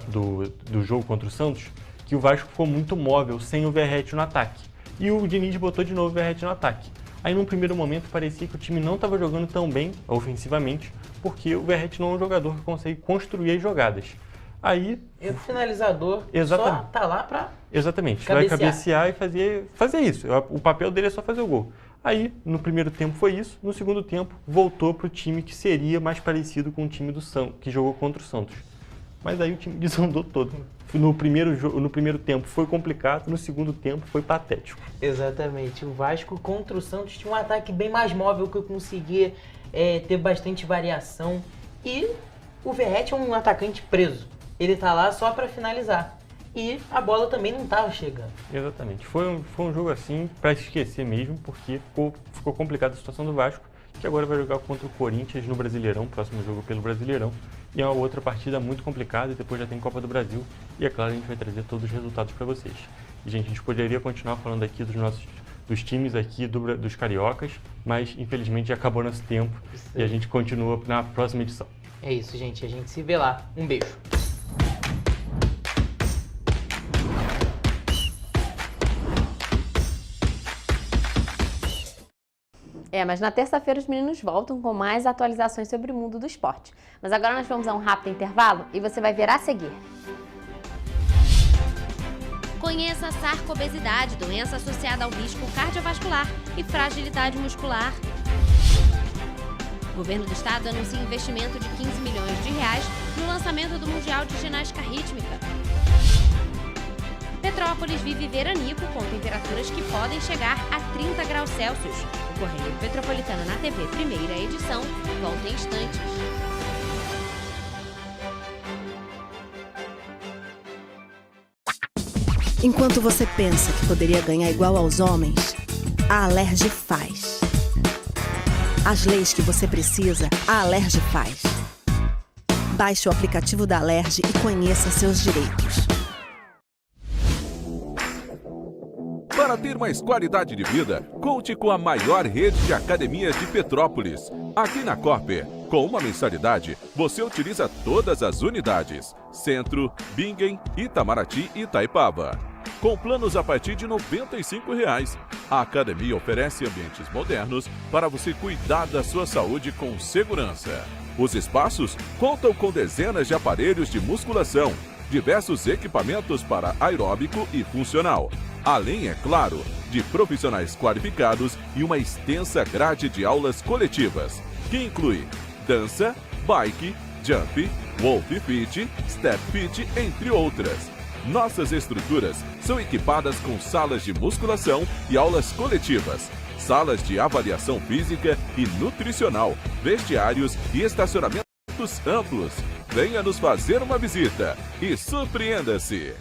do jogo contra o Santos, que o Vasco ficou muito móvel, sem o Verratti no ataque. E o Diniz botou de novo o Verratti no ataque. Aí, num primeiro momento, parecia que o time não estava jogando tão bem, ofensivamente, porque o Verratti não é um jogador que consegue construir as jogadas. Aí... E o finalizador só tá lá para Exatamente, vai cabecear e fazer isso. O papel dele é só fazer o gol. Aí, no primeiro tempo foi isso, no segundo tempo voltou para o time que seria mais parecido com o time do Santos, que jogou contra o Santos. Mas aí o time desandou todo. No primeiro tempo foi complicado, no segundo tempo foi patético. Exatamente. O Vasco contra o Santos tinha um ataque bem mais móvel, que eu conseguia ter bastante variação. E o Verratti é um atacante preso. Ele tá lá só para finalizar. E a bola também não estava chegando. Exatamente. Foi um jogo assim para esquecer mesmo, porque ficou complicada a situação do Vasco, que agora vai jogar contra o Corinthians no Brasileirão, próximo jogo pelo Brasileirão. E é uma outra partida muito complicada e depois já tem Copa do Brasil. E é claro, a gente vai trazer todos os resultados para vocês. E, gente, a gente poderia continuar falando aqui dos times aqui dos cariocas, mas infelizmente já acabou nosso tempo e a gente continua na próxima edição. É isso, gente. A gente se vê lá. Um beijo. Mas na terça-feira os meninos voltam com mais atualizações sobre o mundo do esporte. Mas agora nós vamos a um rápido intervalo e você vai ver a seguir. Conheça a sarcobesidade, doença associada ao risco cardiovascular e fragilidade muscular. O governo do estado anuncia investimento de 15 milhões de reais no lançamento do Mundial de Ginástica Rítmica. Petrópolis vive veranico com temperaturas que podem chegar a 30 graus Celsius. O Correio Petropolitano na TV, primeira edição, volta em instantes. Enquanto você pensa que poderia ganhar igual aos homens, a Alerj faz. As leis que você precisa, a Alerj faz. Baixe o aplicativo da Alerj e conheça seus direitos. Para ter mais qualidade de vida, conte com a maior rede de academias de Petrópolis. Aqui na Corper, com uma mensalidade, você utiliza todas as unidades: Centro, Bingen, Itamaraty e Itaipava. Com planos a partir de R$ 95,00. A academia oferece ambientes modernos para você cuidar da sua saúde com segurança. Os espaços contam com dezenas de aparelhos de musculação, diversos equipamentos para aeróbico e funcional, além, é claro, de profissionais qualificados e uma extensa grade de aulas coletivas, que inclui dança, bike, jump, wolf fit, step fit, entre outras. Nossas estruturas são equipadas com salas de musculação e aulas coletivas, salas de avaliação física e nutricional, vestiários e estacionamentos amplos. Venha nos fazer uma visita e surpreenda-se!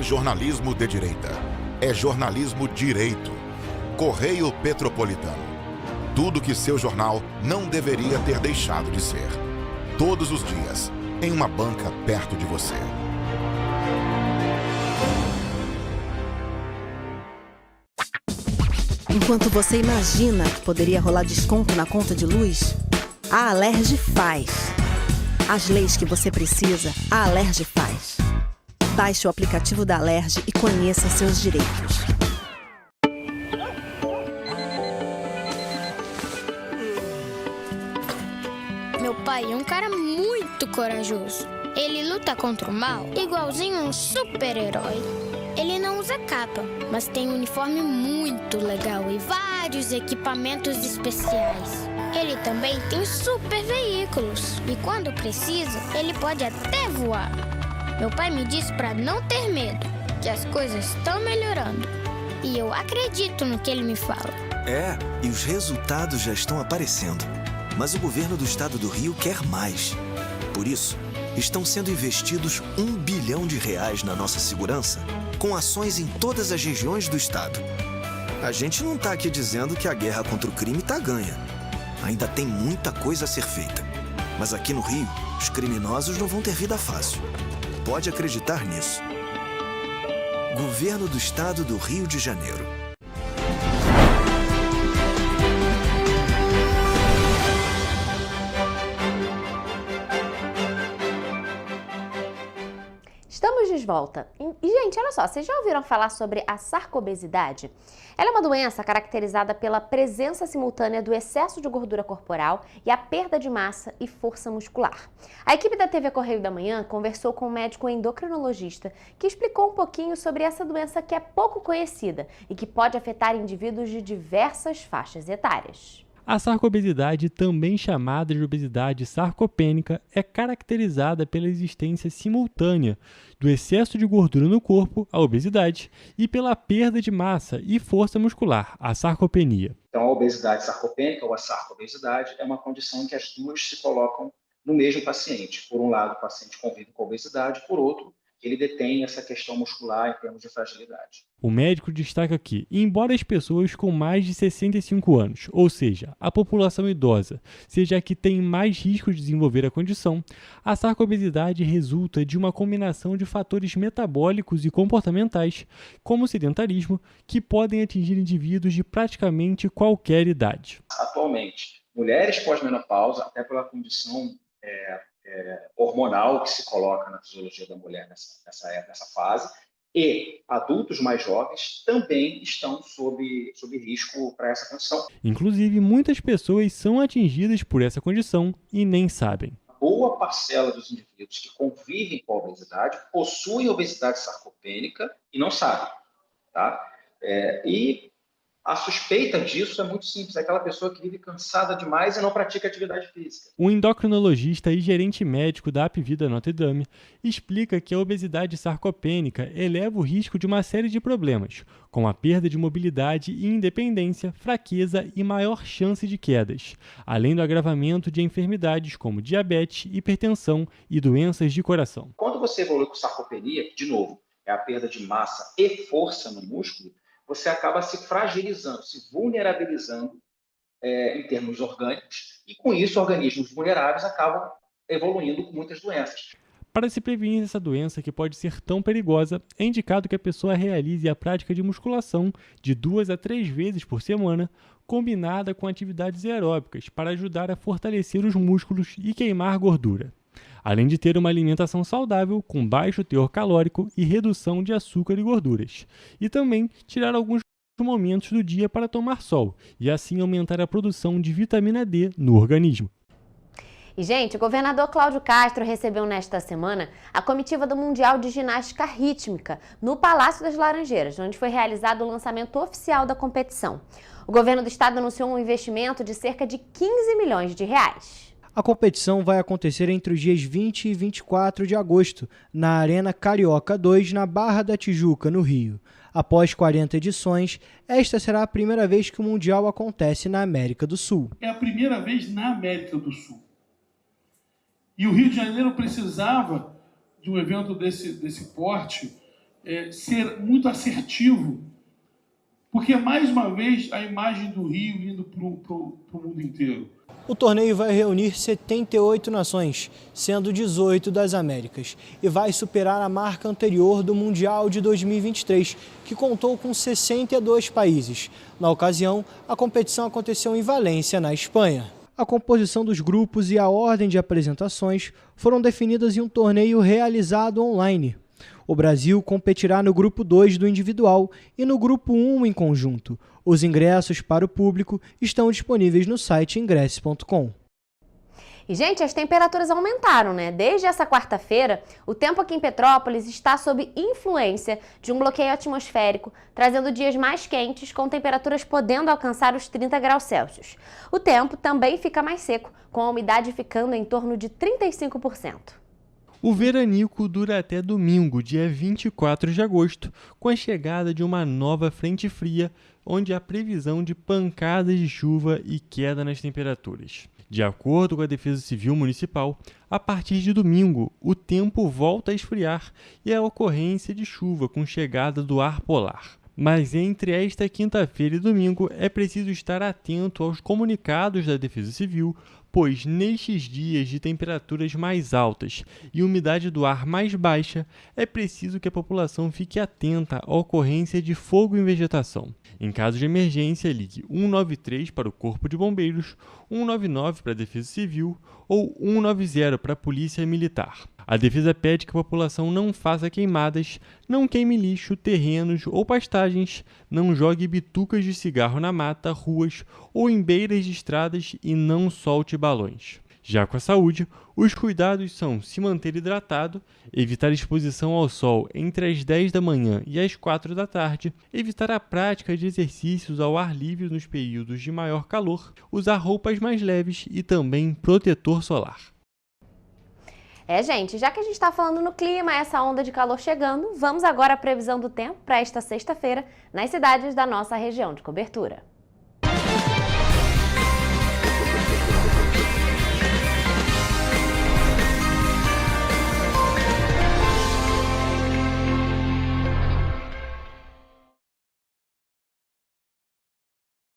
Jornalismo de direita. É jornalismo direito. Correio Petropolitano. Tudo que seu jornal não deveria ter deixado de ser. Todos os dias, em uma banca perto de você. Enquanto você imagina que poderia rolar desconto na conta de luz, a Alerj faz. As leis que você precisa, a Alerj faz. Baixe o aplicativo da Alerj e conheça seus direitos. Meu pai é um cara muito corajoso. Ele luta contra o mal igualzinho um super-herói. Ele não usa capa, mas tem um uniforme muito legal e vários equipamentos especiais. Ele também tem super veículos e quando precisa, ele pode até voar. Meu pai me disse para não ter medo, que as coisas estão melhorando. E eu acredito no que ele me fala. E os resultados já estão aparecendo. Mas o governo do estado do Rio quer mais. Por isso, estão sendo investidos R$ 1 bilhão na nossa segurança, com ações em todas as regiões do estado. A gente não está aqui dizendo que a guerra contra o crime está ganha. Ainda tem muita coisa a ser feita. Mas aqui no Rio, os criminosos não vão ter vida fácil. Pode acreditar nisso. Governo do Estado do Rio de Janeiro. Estamos de volta. E, gente, olha só, vocês já ouviram falar sobre a sarcobesidade? Ela é uma doença caracterizada pela presença simultânea do excesso de gordura corporal e a perda de massa e força muscular. A equipe da TV Correio da Manhã conversou com um médico endocrinologista que explicou um pouquinho sobre essa doença que é pouco conhecida e que pode afetar indivíduos de diversas faixas etárias. A sarcobesidade, também chamada de obesidade sarcopênica, é caracterizada pela existência simultânea do excesso de gordura no corpo, a obesidade, e pela perda de massa e força muscular, a sarcopenia. Então, a obesidade sarcopênica ou a sarcobesidade é uma condição em que as duas se colocam no mesmo paciente. Por um lado, o paciente convive com a obesidade, por outro, ele detém essa questão muscular em termos de fragilidade. O médico destaca que, embora as pessoas com mais de 65 anos, ou seja, a população idosa, seja a que tem mais risco de desenvolver a condição, a sarcobesidade resulta de uma combinação de fatores metabólicos e comportamentais, como o sedentarismo, que podem atingir indivíduos de praticamente qualquer idade. Atualmente, mulheres pós-menopausa, até pela condição hormonal que se coloca na fisiologia da mulher nessa fase, e adultos mais jovens também estão sob risco para essa condição. Inclusive, muitas pessoas são atingidas por essa condição e nem sabem. Boa parcela dos indivíduos que convivem com a obesidade possuem obesidade sarcopênica e não sabem. Tá? E a suspeita disso é muito simples, é aquela pessoa que vive cansada demais e não pratica atividade física. O endocrinologista e gerente médico da Apvida Notre Dame explica que a obesidade sarcopênica eleva o risco de uma série de problemas, como a perda de mobilidade e independência, fraqueza e maior chance de quedas, além do agravamento de enfermidades como diabetes, hipertensão e doenças de coração. Quando você evolui com sarcopenia, que, de novo, é a perda de massa e força no músculo, você acaba se fragilizando, se vulnerabilizando em termos orgânicos, e com isso organismos vulneráveis acabam evoluindo com muitas doenças. Para se prevenir essa doença que pode ser tão perigosa, é indicado que a pessoa realize a prática de musculação de 2 a 3 vezes por semana, combinada com atividades aeróbicas para ajudar a fortalecer os músculos e queimar gordura, além de ter uma alimentação saudável com baixo teor calórico e redução de açúcar e gorduras, e também tirar alguns momentos do dia para tomar sol e assim aumentar a produção de vitamina D no organismo. E, gente, o governador Cláudio Castro recebeu nesta semana a comitiva do Mundial de Ginástica Rítmica no Palácio das Laranjeiras, onde foi realizado o lançamento oficial da competição. O governo do estado anunciou um investimento de cerca de 15 milhões de reais. A competição vai acontecer entre os dias 20 e 24 de agosto, na Arena Carioca 2, na Barra da Tijuca, no Rio. Após 40 edições, esta será a primeira vez que o Mundial acontece na América do Sul. É a primeira vez na América do Sul. E o Rio de Janeiro precisava de um evento desse porte ser muito assertivo, porque, mais uma vez, a imagem do Rio indo para o mundo inteiro. O torneio vai reunir 78 nações, sendo 18 das Américas, e vai superar a marca anterior do Mundial de 2023, que contou com 62 países. Na ocasião, a competição aconteceu em Valência, na Espanha. A composição dos grupos e a ordem de apresentações foram definidas em um torneio realizado online. O Brasil competirá no grupo 2 do individual e no grupo 1 em conjunto. Os ingressos para o público estão disponíveis no site ingresse.com. E, gente, as temperaturas aumentaram, né? Desde essa quarta-feira, o tempo aqui em Petrópolis está sob influência de um bloqueio atmosférico, trazendo dias mais quentes, com temperaturas podendo alcançar os 30 graus Celsius. O tempo também fica mais seco, com a umidade ficando em torno de 35%. O veranico dura até domingo, dia 24 de agosto, com a chegada de uma nova frente fria, onde há previsão de pancadas de chuva e queda nas temperaturas. De acordo com a Defesa Civil Municipal, a partir de domingo, o tempo volta a esfriar e a ocorrência de chuva com chegada do ar polar. Mas entre esta quinta-feira e domingo é preciso estar atento aos comunicados da Defesa Civil, pois nestes dias de temperaturas mais altas e umidade do ar mais baixa, é preciso que a população fique atenta à ocorrência de fogo em vegetação. Em caso de emergência, ligue 193 para o Corpo de Bombeiros, 199 para a Defesa Civil ou 190 para a Polícia Militar. A defesa pede que a população não faça queimadas, não queime lixo, terrenos ou pastagens, não jogue bitucas de cigarro na mata, ruas ou em beiras de estradas e não solte balões. Já com a saúde, os cuidados são se manter hidratado, evitar exposição ao sol entre as 10 da manhã e as 4 da tarde, evitar a prática de exercícios ao ar livre nos períodos de maior calor, usar roupas mais leves e também protetor solar. Gente, já que a gente está falando no clima, essa onda de calor chegando, vamos agora à previsão do tempo para esta sexta-feira nas cidades da nossa região de cobertura.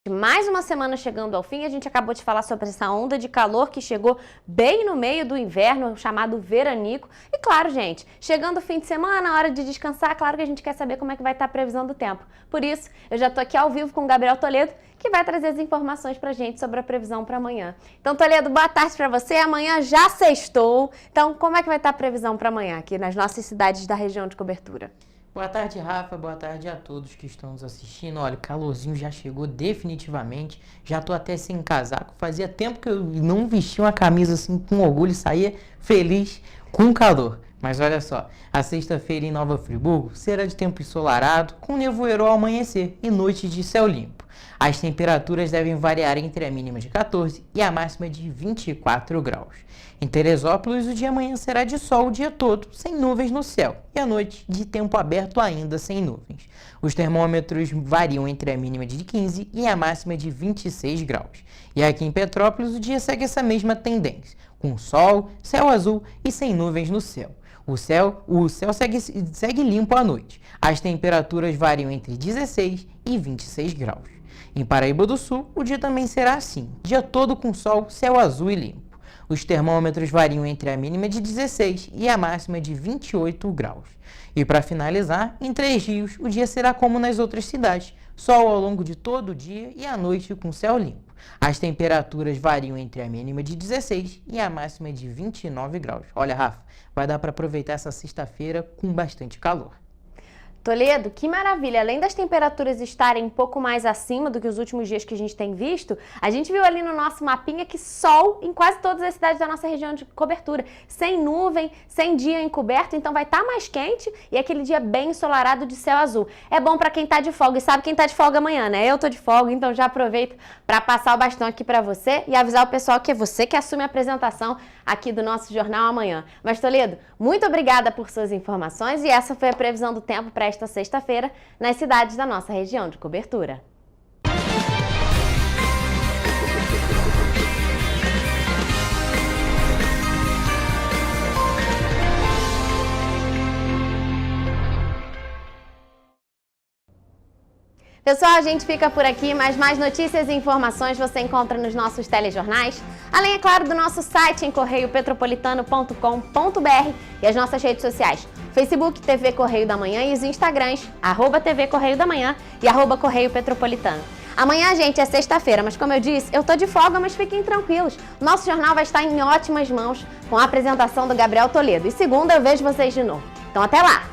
Mais uma semana chegando ao fim, a gente acabou de falar sobre essa onda de calor que chegou bem no meio do inverno, chamado veranico. E claro, gente, chegando o fim de semana, hora de descansar, claro que a gente quer saber como é que vai estar a previsão do tempo. Por isso, eu já estou aqui ao vivo com o Gabriel Toledo, que vai trazer as informações pra gente sobre a previsão para amanhã. Então, Toledo, boa tarde para você. Amanhã já sextou. Então, como é que vai estar a previsão para amanhã aqui nas nossas cidades da região de cobertura? Boa tarde, Rafa. Boa tarde a todos que estão nos assistindo. Olha, o calorzinho já chegou definitivamente. Já tô até sem casaco. Fazia tempo que eu não vestia uma camisa assim com orgulho e saía feliz com calor. Mas olha só, a sexta-feira em Nova Friburgo será de tempo ensolarado, com nevoeiro ao amanhecer e noite de céu limpo. As temperaturas devem variar entre a mínima de 14 e a máxima de 24 graus. Em Teresópolis, o dia amanhã será de sol o dia todo, sem nuvens no céu, e a noite de tempo aberto ainda sem nuvens. Os termômetros variam entre a mínima de 15 e a máxima de 26 graus. E aqui em Petrópolis, o dia segue essa mesma tendência, com sol, céu azul e sem nuvens no céu. O céu segue limpo à noite. As temperaturas variam entre 16 e 26 graus. Em Paraíba do Sul, o dia também será assim, dia todo com sol, céu azul e limpo. Os termômetros variam entre a mínima de 16 e a máxima de 28 graus. E para finalizar, em Três Rios, o dia será como nas outras cidades, sol ao longo de todo o dia e à noite com céu limpo. As temperaturas variam entre a mínima de 16 e a máxima de 29 graus. Olha, Rafa, vai dar para aproveitar essa sexta-feira com bastante calor. Toledo, que maravilha! Além das temperaturas estarem um pouco mais acima do que os últimos dias que a gente tem visto, a gente viu ali no nosso mapinha que sol em quase todas as cidades da nossa região de cobertura. Sem nuvem, sem dia encoberto, então vai estar mais quente e aquele dia bem ensolarado de céu azul. É bom para quem tá de folga e sabe quem tá de folga amanhã, né? Eu tô de folga, então já aproveito para passar o bastão aqui para você e avisar o pessoal que é você que assume a apresentação aqui do nosso Jornal Amanhã. Mas, Toledo, muito obrigada por suas informações e essa foi a previsão do tempo para esta sexta-feira nas cidades da nossa região de cobertura. Pessoal, a gente fica por aqui, mas mais notícias e informações você encontra nos nossos telejornais, além, é claro, do nosso site em correiopetropolitano.com.br e as nossas redes sociais, Facebook TV Correio da Manhã e os Instagrams, @TV Correio da Manhã e @Correio Petropolitano. Amanhã, gente, é sexta-feira, mas como eu disse, eu tô de folga, mas fiquem tranquilos. Nosso jornal vai estar em ótimas mãos com a apresentação do Gabriel Toledo. E segunda eu vejo vocês de novo. Então até lá!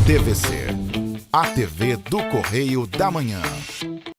TVC, a TV do Correio da Manhã.